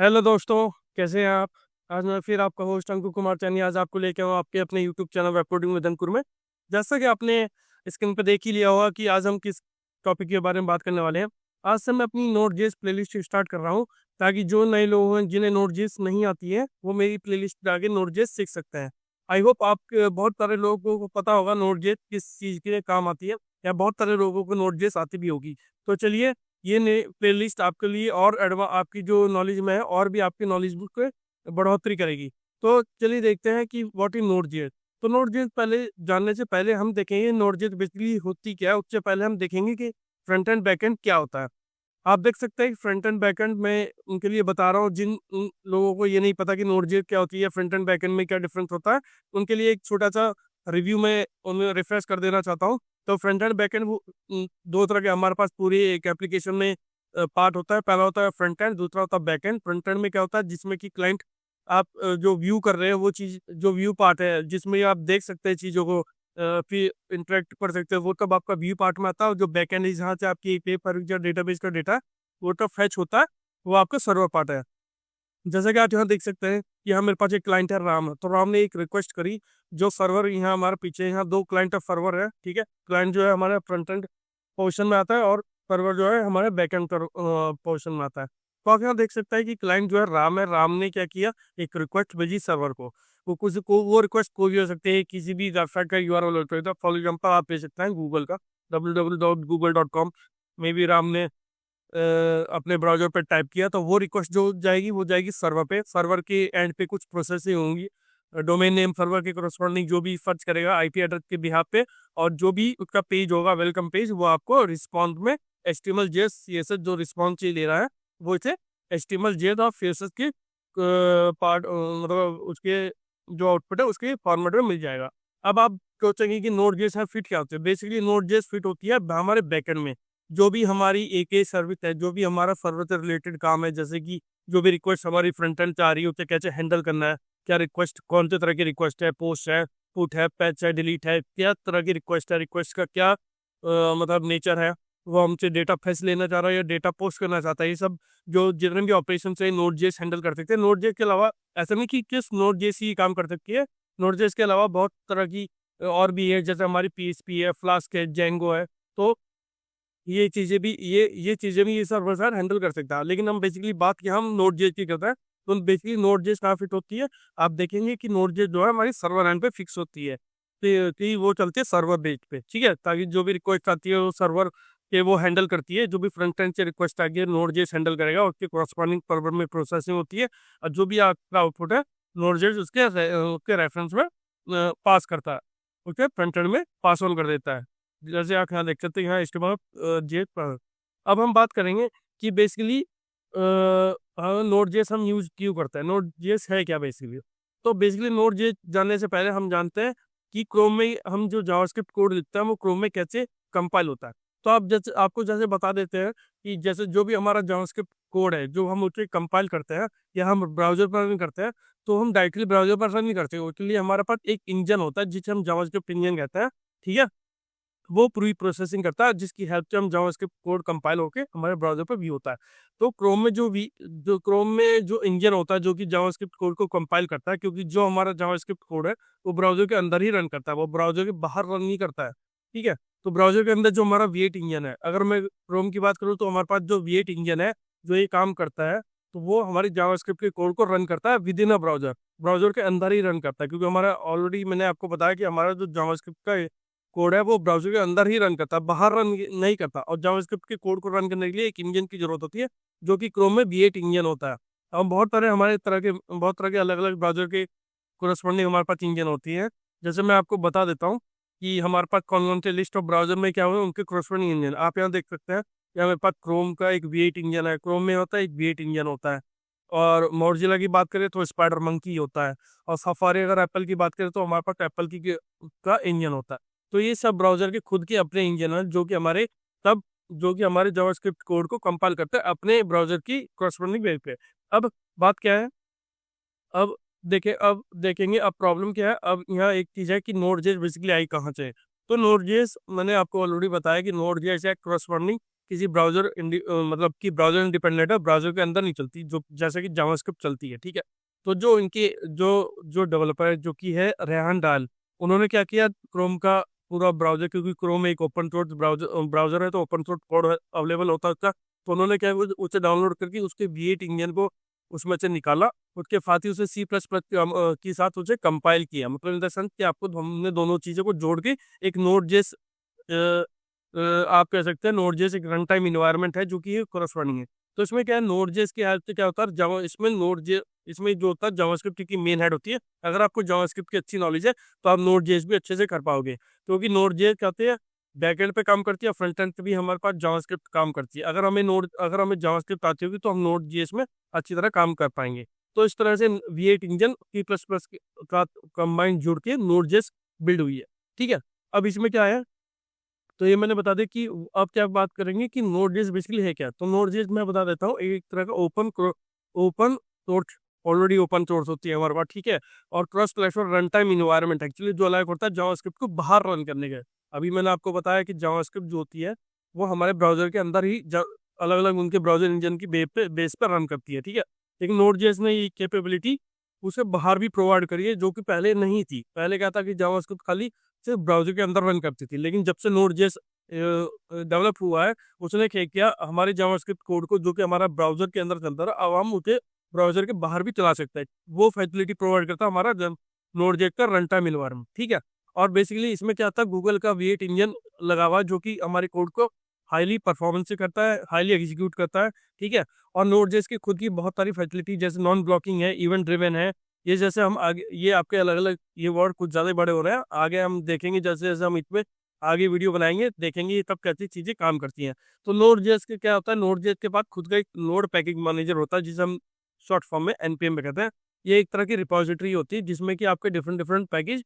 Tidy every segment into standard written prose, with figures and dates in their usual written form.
Hello दोस्तों, कैसे हैं आप। आज मैं फिर आपका होस्ट अंकुर कुमार चानी आज आपको लेके आऊँ आपके अपने YouTube channel web coding with Ankur में। जैसा कि आपने स्क्रीन पर देख ही लिया होगा कि आज हम किस टॉपिक के बारे में बात करने वाले हैं। आज से मैं अपनी नोट जेएस प्लेलिस्ट स्टार्ट कर रहा हूँ, ताकि जो नए लोग हैं जिन्हें नोट जेएस नहीं आती है वो मेरी प्लेलिस्ट पे आके नोट जेएस सीख सकते हैं। आई होप आप बहुत सारे लोगों को पता होगा नोट जेएस किस चीज़ के लिए काम आती है, या बहुत सारे लोगों को नोट जेएस आती भी होगी। तो चलिए, ये नई प्लेलिस्ट आपके लिए और आपकी जो नॉलेज में है और भी आपकी नॉलेज बुक पे बढ़ोतरी करेगी। तो चलिए देखते हैं कि व्हाट इज नोट जेएस। तो नोट जेएस पहले जानने से पहले हम देखेंगे नोट जेएस बेसिकली होती क्या है। उससे पहले हम देखेंगे कि फ्रंट एंड बैक एंड क्या होता है। आप देख सकते हैं कि फ्रंट एंड बैक एंड मैं उनके लिए बता रहा हूँ जिन उन लोगों को ये नहीं पता कि नोट जेएस क्या होती है, फ्रंट एंड बैक एंड में क्या डिफरेंस होता है। उनके लिए एक छोटा सा रिव्यू में उन्हें रिफ्रेश कर देना चाहता हूँ। तो फ्रंट एंड बैक एंड दो तरह के हमारे पास पूरी एक एप्लीकेशन में पार्ट होता है। पहला होता है फ्रंट एंड, दूसरा होता है बैक एंड। फ्रंट एंड में क्या होता है, जिसमें कि क्लाइंट आप जो व्यू कर रहे हैं वो चीज, जो व्यू पार्ट है जिसमें आप देख सकते हैं चीजों को, फिर इंटरेक्ट कर सकते हैं, वो तब आपका व्यू पार्ट में आता है। और जो बैक एंड है जहाँ से आपकी एपीआई पर जो डेटाबेस का डेटा वो तब फैच होता है, वो आपका सर्वर पार्ट है। जैसा कि आप यहाँ देख सकते हैं कि यहाँ मेरे पास एक क्लाइंट है राम, तो राम ने एक रिक्वेस्ट करी। जो सर्वर यहाँ हमारे पीछे यहाँ दो क्लाइंट ऑफ सर्वर है, ठीक है। क्लाइंट जो है हमारे फ्रंट एंड पोर्शन में आता है और सर्वर जो है हमारे बैक एंड पोर्शन में आता है। तो आप यहाँ देख सकते हैं कि क्लाइंट जो है राम है, राम ने क्या किया, एक रिक्वेस्ट भेजी सर्वर को। वो कुछ को वो रिक्वेस्ट कोई भी हो सकती है, किसी भी वेबसाइट का यूआरएल होता है। फॉर एग्जाम्पल आप भेज सकते हैं गूगल का www.google.com में भी राम ने अपने ब्राउजर पे टाइप किया, तो वो रिक्वेस्ट जो जाएगी वो जाएगी सर्वर पे। सर्वर के एंड पे कुछ प्रोसेसिंग होंगी, डोमेन नेम सर्वर के करस्पॉन्डिंग जो भी सर्च करेगा आईपी एड्रेस के बिहाफ पे, और जो भी उसका पेज होगा वेलकम पेज, वो आपको रिस्पॉन्स में एचटीएमएल जेएस सीएसएस जो रिस्पॉन्स चाहिए ले रहा है वो इसे एचटीएमएल जेएस और सीएसएस के पार्ट, मतलब उसके जो आउटपुट है उसके फॉर्मेट में मिल जाएगा। अब आप सोचेंगे कि नोड जेएस है फिट क्या होते हैं। बेसिकली नोड जेएस फिट होती है हमारे बैकएंड में। जो भी हमारी एक सर्विस है, जो भी हमारा सर्वर से रिलेटेड काम है, जैसे कि जो भी रिक्वेस्ट हमारी फ्रंट एंड से आ रही है उसे कैसे हैंडल करना है, क्या रिक्वेस्ट कौन से तरह की रिक्वेस्ट है, पोस्ट है, पुट है, पैच है, डिलीट है, क्या तरह की रिक्वेस्ट है, रिक्वेस्ट का क्या मतलब नेचर है, वो हमसे डेटा फेच लेना चाह रहा है या डेटा पोस्ट करना चाहता है। ये सब जो जितने भी ऑपरेशन है नोड जेएस हैंडल कर सकते हैं। नोड जेएस के अलावा ऐसा नहीं कि किस नोड जेएस ही काम कर सकती है, नोड जेएस के अलावा बहुत तरह की और भी है, जैसे हमारी पीएचपी है, फ्लास्क है, जेंगो है। तो ये चीजें भी ये सर्वर सर हैंडल कर सकता है। लेकिन हम बेसिकली बात की हम नोड जेएस की करते हैं। तो बेसिकली नोड जेएस कहाँ फिट होती है, आप देखेंगे कि नोड जेएस जो है हमारी सर्वर एंड पे फिक्स होती है। तो कि वो चलती है सर्वर बेस पे, ठीक है, ताकि जो भी रिक्वेस्ट आती है वो सर्वर के वो हैंडल करती है। जो भी फ्रंट एंड से रिक्वेस्ट आ गई नोड जेएस हैंडल करेगा, उसके कॉरस्पॉन्डिंग सर्वर में प्रोसेसिंग होती है, और जो भी आपका आउटपुट है नोड जेएस उसके रेफरेंस में पास करता है, उसके फ्रंट एंड में पास ऑन कर देता है। जैसे आप यहाँ देख सकते हैं, यहाँ इस्तेमाल जेएस पर। अब हम बात करेंगे कि बेसिकली नोड जेएस हम यूज क्यों करते हैं, नोड जेएस है क्या बेसिकली। तो बेसिकली नोड जेएस जानने से पहले हम जानते हैं कि क्रोम में हम जो जावास्क्रिप्ट कोड लिखते हैं वो क्रोम में कैसे कंपाइल होता है। तो आप जैसे आपको जैसे बता देते हैं कि जैसे जो भी हमारा जावास्क्रिप्ट कोड है जो हम उसे कंपाइल करते हैं या हम ब्राउजर पर रन करते हैं, तो हम डायरेक्टली ब्राउजर पर रन नहीं करते। उसके लिए हमारे पास एक इंजन होता है जिसे हम जावास्क्रिप्ट इंजन कहते हैं, ठीक है। वो पूरी प्रोसेसिंग करता है जिसकी हेल्प से हम जावास्क्रिप्ट कोड कंपाइल होके हमारे ब्राउजर पर व्यू होता है। तो क्रोम में जो इंजन होता है जो कि जावास्क्रिप्ट कोड को कंपाइल करता है, क्योंकि जो हमारा जावास्क्रिप्ट कोड है वो ब्राउजर के अंदर ही रन करता है, वो ब्राउजर के बाहर रन नहीं करता है, ठीक है। तो ब्राउजर के अंदर जो हमारा V8 इंजन है, अगर मैं क्रोम की बात करूँ तो हमारे पास जो V8 इंजन है जो ये काम करता है, तो वो हमारी जावास्क्रिप्ट के कोड को रन करता है with in a browser, browser के अंदर ही रन करता है। क्योंकि हमारा ऑलरेडी मैंने आपको बताया कि हमारा जो जावास्क्रिप्ट का कोड है वो ब्राउजर के अंदर ही रन करता है, बाहर रन नहीं करता। और जावास्क्रिप्ट के कोड को रन करने के लिए एक इंजन की जरूरत होती है जो कि क्रोम में V8 इंजन होता है। अब बहुत तरह के अलग अलग ब्राउजर के कोरस्पॉन्डिंग हमारे पास इंजन होती है। जैसे मैं आपको बता देता हूँ कि हमारे पास कौन कौन से लिस्ट ऑफ ब्राउजर में क्या हुए उनके कोरस्पॉन्डिंग इंजन आप यहाँ देख सकते हैं। यहाँ मेरे पास क्रोम का एक V8 इंजन है, क्रोम में होता है एक V8 इंजन होता है। और मोज़िला की बात करें तो स्पाइडर मंकी होता है। और सफारी अगर एप्पल की बात करें तो हमारे पास एप्पल की का इंजन होता है। तो ये सब ब्राउजर के खुद के अपने इंजन है जो कि हमारे जावास्क्रिप्ट कोड को कंपाइल करते हैं अपने ब्राउजर की कॉरस्पॉन्डिंग वेब पे। अब बात क्या है, अब देखेंगे अब प्रॉब्लम क्या है। अब यहाँ एक चीज है कि नोड.जेएस बेसिकली आई कहाँ से। तो नोड.जेएस मैंने आपको ऑलरेडी बताया कि नोड.जेएस है कॉरस्पॉन्डिंग किसी ब्राउजर मतलब कि ब्राउजर इंडिपेंडेंट है, ब्राउजर के अंदर नहीं चलती, जो जैसे कि जावास्क्रिप्ट चलती है, ठीक है। तो जो इनके जो जो डेवलपर है, जो कि है रेहान डाल, उन्होंने क्या किया, क्रोम का पूरा ब्राउजर, क्योंकि क्रोम एक ओपन सोर्स ब्राउजर है, तो ओपन सोर्स कोड अवेलेबल होता है उसका। तो उन्होंने क्या किया, उसे डाउनलोड करके उसके V8 इंजन को उसमें से निकाला, उसके साथ ही उसे C++ के साथ उसे कंपाइल किया। मतलब इन द सेंस कि आपको हमने दोनों चीज़ों को जोड़ के एक नोड जेस आप कह सकते हैं नोड जेस एक रन टाइम इन्वायरमेंट है, जो कि करस्पॉन्डिंग है। तो इसमें क्या है, नोड जेस की हेल्प से क्या होता है, जावा इसमें नोड जे इसमें जो होता है जावास्क्रिप्ट की मेन हेड होती है। अगर आपको जावास्क्रिप्ट की अच्छी नॉलेज है तो आप नोड जेस भी अच्छे से कर पाओगे, क्योंकि नोड जेस क्या होती है, बैकएंड पे काम करती है, फ्रंट एंड पे भी हमारे पास जावास्क्रिप्ट काम करती है। अगर हमें जावास्क्रिप्ट आती होगी तो हम नोड जेएस में अच्छी तरह काम कर पाएंगे। तो इस तरह से V8 इंजन C++ का कंबाइन जुड़ के नोड जेएस बिल्ड हुई है, ठीक है। अब इसमें क्या है, तो ये मैंने बता दिया कि अब क्या बात करेंगे कि नोड जेएस बेसिकली है क्या। तो नोड जेएस मैं बता देता हूँ, एक तरह का open source, already open source होती है हमारे पास, ठीक है। और cross platform run time environment actually जो अलाउ करता है जावास्क्रिप्ट को बाहर रन करने का। अभी मैंने आपको बताया कि जावास्क्रिप्ट जो होती है वो हमारे ब्राउजर के अंदर ही अलग अलग उनके ब्राउजर इंजन की बेस पे रन करती है, ठीक है। लेकिन नोड जेएस ने ये कैपेबिलिटी उसे बाहर भी प्रोवाइड करी है, जो कि पहले नहीं थी। पहले क्या था कि जावास्क्रिप्ट खाली सिर्फ ब्राउजर के अंदर रन करती थी, लेकिन जब से नोड जेएस डेवलप हुआ है, उसने क्या किया, हमारे जावास्क्रिप्ट कोड को जो कि हमारा ब्राउजर के अंदर चलता रहा, अब हम उसे ब्राउजर के बाहर भी चला सकते हैं। वो फैसिलिटी प्रोवाइड करता है हमारा नोड जेएस का रन टाइम इन्वायरमेंट, ठीक है। और बेसिकली इसमें क्या था, गूगल का V8 इंजन लगा हुआ है, जो कि हमारे कोड को हाईली परफॉर्मेंस से करता है, हाईली एग्जीक्यूट करता है, ठीक है। और नोड जेएस की खुद की बहुत सारी फैसिलिटी, जैसे नॉन ब्लॉकिंग है, इवेंट ड्रिवन है। ये जैसे हम आगे, ये आपके अलग अलग ये वर्ड कुछ ज़्यादा बड़े हो रहे हैं, आगे हम देखेंगे, जैसे जैसे हम इसमें आगे वीडियो बनाएंगे देखेंगे ये तब कैसी चीज़ें काम करती हैं। तो नोड जेएस के क्या होता है, नोड जेएस के पास खुद का एक नोड पैकेज मैनेजर होता है, जिसे हम शॉर्ट फॉर्म में NPM में कहते हैं। ये एक तरह की रिपोजिटरी होती है, जिसमें कि आपके डिफरेंट डिफरेंट पैकेज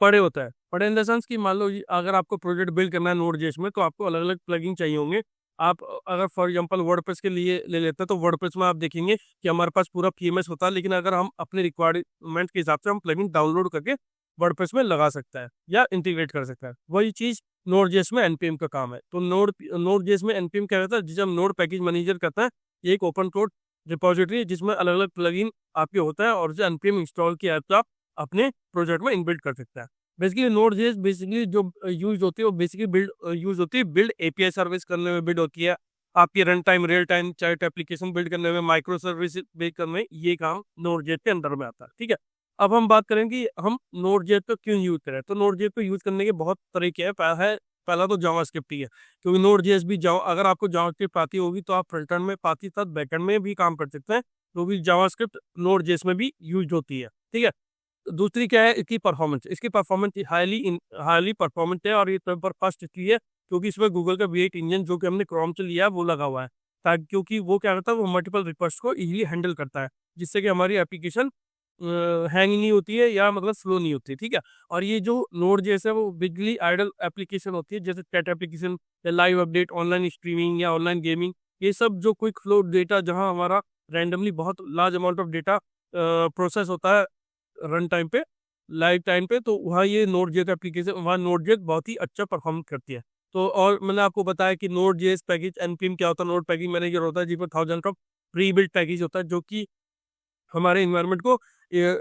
पड़े होता है। पड़े इन द सेंस कि मान लो अगर आपको प्रोजेक्ट बिल्ड करना है नोड जेएस में, तो आपको अलग अलग प्लगइन चाहिए होंगे। आप अगर फॉर एग्जांपल वर्डप्रेस के लिए ले लेते हैं, तो वर्डप्रेस में आप देखेंगे कि हमारे पास पूरा PMS होता है, लेकिन अगर हम अपने रिक्वायरमेंट के हिसाब से हम प्लगइन डाउनलोड करके वर्डप्रेस में लगा सकता है या इंटीग्रेट कर सकता है। वही चीज़ नोड जेएस में NPM का काम है। तो नोड जेएस में NPM क्या रहता है, जिसे हम नोड पैकेज मैनेजर कहते हैं। ये एक ओपन सोर्स रिपोजिटरी है, जिसमें अलग अलग प्लगइन आपके होता है, और जो NPM इंस्टॉल किया है तो आप अपने प्रोजेक्ट में इनबिल्ड कर सकता है। बेसिकली नोड जेएस बेसिकली जो यूज होती है, वो बेसिकली यूज होती है बिल्ड API सर्विस करने में बिल्ड होती है। आपकी run time real time chat application build करने में, माइक्रो सर्विस बिल्ड करने में, ये काम नोड जेएस के अंदर में आता है, ठीक है। अब हम बात करें कि हम नोड जेएस को क्यों यूज करें। तो नोड जेएस को यूज करने के बहुत तरीके हैं। पहला तो जावास्क्रिप्ट ही है, क्योंकि नोड जेएस भी अगर आपको जावास्क्रिप्ट आती होगी तो आप फ्रंट एंड में पाती साथ बैक एंड में भी काम कर सकते हैं, तो भी जावास्क्रिप्ट नोड जेएस में भी यूज होती है, ठीक है। दूसरी क्या है, इसकी परफॉर्मेंस। इसकी परफॉर्मेंस हाईली परफॉर्मेंस है, और ये नंबर फर्स्ट इसलिए है क्योंकि इसमें गूगल का V8 इंजन, जो कि हमने क्रोम से लिया है, वो लगा हुआ है। ताकि क्योंकि वो क्या करता है, वो मल्टीपल रिक्वेस्ट को इजीली हैंडल करता है, जिससे कि हमारी एप्लीकेशन हैंग नहीं होती है, या मतलब स्लो नहीं होती है, ठीक है। और ये जो नोड जैसे वो बिजली आइडल एप्लीकेशन होती है, जैसे चैट एप्लीकेशन या लाइव अपडेट, ऑनलाइन स्ट्रीमिंग या ऑनलाइन गेमिंग, ये सब जो क्विक फ्लो डेटा, जहाँ हमारा रैंडमली बहुत large amount of data process होता है रन टाइम पे, लाइव टाइम पे, तो वहाँ ये नोड जेएस एप्लीकेशन, वहाँ नोड जेएस बहुत ही अच्छा परफॉर्म करती है। तो और मैंने आपको बताया कि नोड जेएस पैकेज NPM क्या होता है, नोड पैकेज मैनेजर होता है, जिसमें thousand of pre built package होता है, जो कि हमारे इन्वायरमेंट को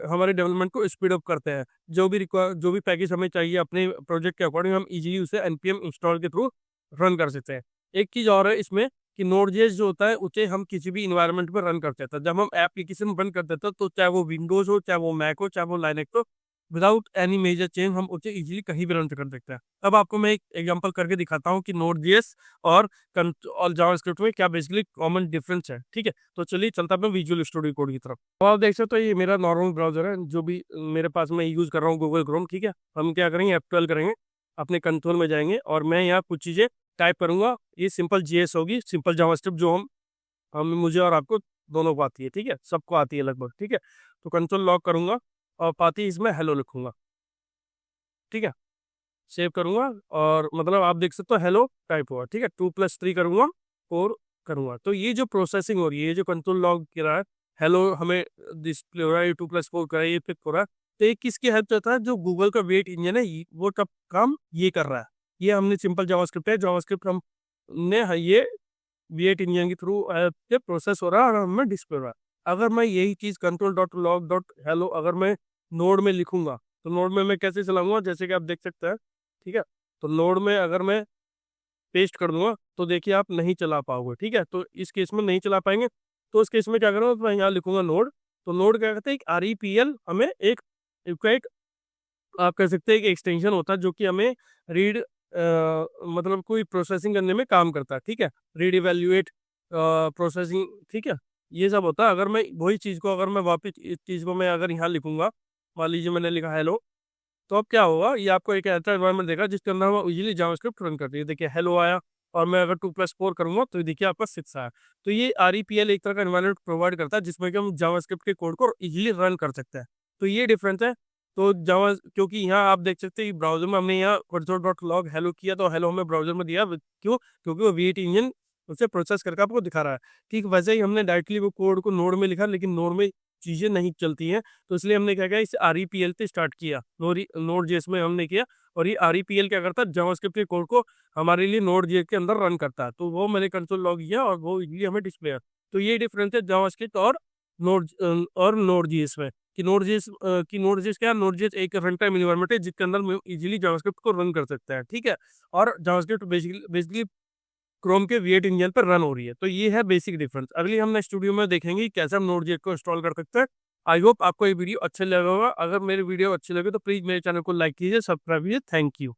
हमारे डेवलपमेंट को स्पीड अप करते हैं। जो भी पैकेज हमें चाहिए अपने प्रोजेक्ट के अकॉर्डिंग, हम इजीली उसे NPM इंस्टॉल के थ्रू रन कर सकते हैं। एक चीज़ और है इसमें कि नोड जेएस जो होता है, उसे हम किसी भी इन्वायरमेंट पर रन कर सकते हैं। जब हम एप्लीकेशन रन करते हैं, तो चाहे वो विंडोज़ हो, चाहे वो मैक हो, चाहे वो लाइनक्स हो, विदाउट एनी मेजर चेंज हम उसे इजीली कहीं भी रन कर सकते हैं। अब आपको मैं एक एग्जांपल करके दिखाता हूँ कि नोड जेएस और जावास्क्रिप्ट में क्या बेसिकली कॉमन डिफरेंस है, ठीक है। तो चलिए चलता मैं विजुअल स्टूडियो कोड की तरफ। तो आप देख सकते हो, ये मेरा नॉर्मल ब्राउजर है, जो भी मेरे पास मैं यूज़ कर रहा हूँ, गूगल क्रोम, ठीक है। हम क्या करेंगे, F12 करेंगे, अपने कंट्रोल में जाएंगे, और मैं यहाँ कुछ चीज़ें टाइप करूंगा। ये सिंपल जेएस होगी, सिंपल जावास्क्रिप्ट, जो हम मुझे और आपको दोनों को आती है, ठीक है, सबको आती है लगभग, ठीक है। तो कंट्रोल लॉक करूंगा, और पाती इसमें हेलो लिखूंगा, ठीक है। सेव करूंगा, और मतलब आप देख सकते हो हेलो टाइप हुआ, ठीक है। 2+3 करूंगा, 4 करूंगा, तो ये जो प्रोसेसिंग हो रही है, ये जो कंट्रोल लॉग कर रहा है, हेलो हमें डिस्प्ले हो रहा है, 2+4 कर रहा है, ये पिक हो रहा है। तो ये किसकी हेल्प करता है, जो गूगल का वेट इंजन है, वो तब काम ये कर रहा है। ये हमने सिंपल जावास्क्रिप्ट है, जावास्क्रिप्ट हम ये V8 इंजन के थ्रू ये प्रोसेस हो रहा है और हमें डिस्प्ले हो रहा है। अगर मैं यही चीज़ control.log.hello अगर मैं नोड में लिखूंगा तो नोड में मैं कैसे चलाऊंगा, जैसे कि आप देख सकते हैं, ठीक है। तो नोड में अगर मैं पेस्ट कर दूंगा तो देखिए आप नहीं चला पाओगे, ठीक है। तो इस केस में नहीं चला पाएंगे, तो इस केस में क्या करूँगा, तो मैं यहाँ लिखूंगा नोड। तो नोड क्या कहते हैं, एक REPL हमें एक आप कह सकते हैं कि एक्सटेंशन होता है जो कि हमें रीड मतलब कोई प्रोसेसिंग करने में काम करता है, ठीक है। रीड इवेल्युएट प्रोसेसिंग, ठीक है, ये सब होता है। अगर मैं वही चीज़ को अगर मैं वापस इस चीज़ को मैं अगर यहाँ लिखूंगा, मान लीजिए मैंने लिखा हेलो, तो अब क्या होगा, ये आपको एक ऐसा एनवायरनमेंट देगा जिसके अंदर हम इजीली जावास्क्रिप्ट रन करती है। देखिए हेलो आया, और मैं अगर 2+4 करूंगा तो देखिए आपका 6 आया। तो ये REPL एक तरह का एनवायरनमेंट प्रोवाइड करता है जिसमें कि हम जावास्क्रिप्ट के कोड को इजीली रन कर सकते हैं। तो ये डिफरेंस है। तो जावा, क्योंकि यहाँ आप देख सकते हैं ब्राउजर में हमने यहाँ console.log हेलो किया तो हेलो हमें ब्राउजर में दिया, क्यों, क्योंकि वो V8 इंजन उसे प्रोसेस करके आपको दिखा रहा है। ठीक वैसे ही हमने डायरेक्टली वो कोड को नोड में लिखा, लेकिन नोड में चीज़ें नहीं चलती हैं, तो इसलिए हमने क्या किया, इस REPL से स्टार्ट किया, नोड जेएस में हमने किया। और ये REPL क्या करता है, जावास्क्रिप्ट के कोड को हमारे लिए नोड जेएस के अंदर रन करता है। तो वो मैंने कंसोल लॉग किया और वो इजीली हमें डिस्प्ले है। तो ये डिफरेंस है जावास्क्रिप्ट और नोड जेएस में, कि नोड जेएस क्या है, नोड जेएस एक रन टाइम एनवायरनमेंट है जिसके अंदर हम इजीली जावास्क्रिप्ट को रन कर सकते हैं, ठीक है। और जावास्क्रिप्ट बेसिकली क्रोम के V8 इंजन पर रन हो रही है। तो ये है बेसिक डिफरेंस। अगली हम नेक्स्ट वीडियो में देखेंगे कि कैसे हम नोड.js को इंस्टॉल कर सकते हैं। आई होप आपको ये वीडियो अच्छा लगा होगा। अगर मेरी वीडियो अच्छी लगे तो प्लीज मेरे चैनल को लाइक कीजिए, सब्सक्राइब कीजिए। Thank you.